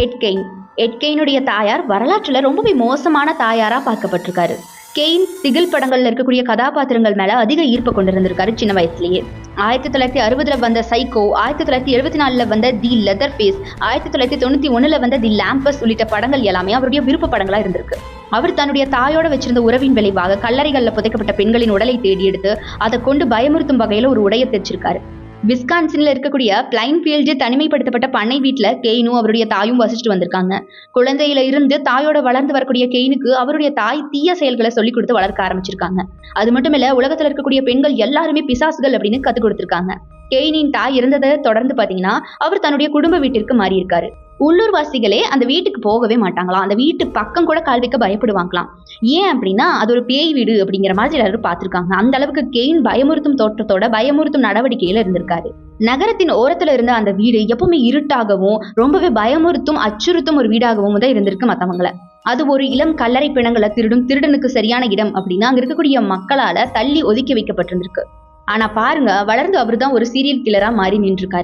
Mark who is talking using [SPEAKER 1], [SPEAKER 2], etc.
[SPEAKER 1] எட்கெயின். எட்கெயினுடைய தாயார் வரலாற்றுல ரொம்பவே மோசமான தாயாரா பார்க்கப்பட்டிருக்காரு. கெயின் திகில் படங்கள்ல இருக்கக்கூடிய கதாபாத்திரங்கள் மேல அதிக ஈர்ப்பு கொண்டிருந்திருக்காரு சின்ன வயசுலயே. 1960 வந்த சைக்கோ, 1974 வந்த தி லெதர் ஃபேஸ், 1991 வந்த தி லாம்பஸ் உள்ளிட்ட படங்கள் எல்லாமே அவருடைய விருப்ப படங்களா இருந்திருக்கு. அவர் தன்னுடைய தாயோட வச்சிருந்த உறவின் விளைவாக கல்லறைகள்ல புதைக்கப்பட்ட பெண்களின் உடலை தேடி எடுத்து அதை கொண்டு பயமுறுத்தும் வகையில ஒரு உடையை தைச்சிருக்காரு. விஸ்கான்சின்ல இருக்கக்கூடிய பிளைன்ஃபீல்டு தனிமைப்படுத்தப்பட்ட பண்ணை வீட்டுல கெயினும் அவருடைய தாயும் வசிச்சுட்டு வந்திருக்காங்க. குழந்தையில இருந்து தாயோட வளர்ந்து வரக்கூடிய கெயினுக்கு அவருடைய தாய் தீய செயல்களை சொல்லி கொடுத்து வளர்க்க ஆரம்பிச்சிருக்காங்க. அது மட்டும் இல்ல, உலகத்துல இருக்கக்கூடிய பெண்கள் எல்லாருமே பிசாசுகள் அப்படின்னு கத்து கொடுத்திருக்காங்க. கெயினின் தாய் இருந்ததை தொடர்ந்து பாத்தீங்கன்னா அவர் தன்னுடைய குடும்ப வீட்டிற்கு மாறி இருக்காரு. உள்ளூர்வாசிகளே அந்த வீட்டுக்கு போகவே மாட்டாங்களாம். அந்த வீட்டு பக்கம் கூட கால் வைக்க பயப்படுவாங்களாம். ஏன் அப்படின்னா அது ஒரு பேய் வீடு அப்படிங்கிற மாதிரி எல்லாரும் பார்த்திருக்காங்க. அந்த அளவுக்கு கெயின் பயமுறுத்தும் தோற்றத்தோட பயமுறுத்தும் நடவடிக்கையில இருந்திருக்காரு. நகரத்தின் ஓரத்துல இருந்த அந்த வீடு எப்பவுமே இருட்டாகவும் ரொம்பவே பயமுறுத்தும் அச்சுறுத்தும் ஒரு வீடாகவும் தான் இருந்திருக்கு மத்தவங்கள. அது ஒரு இளம் கல்லறை பிணங்களை திருடும் திருடனுக்கு சரியான இடம் அப்படின்னு அங்க இருக்கக்கூடிய மக்களால தள்ளி ஒதுக்கி வைக்கப்பட்டிருந்திருக்கு. ஆனா பாருங்க, வளர்ந்து அவர்தான் ஒரு சீரியல் கில்லரா மாறி நின்றுருக்காரு.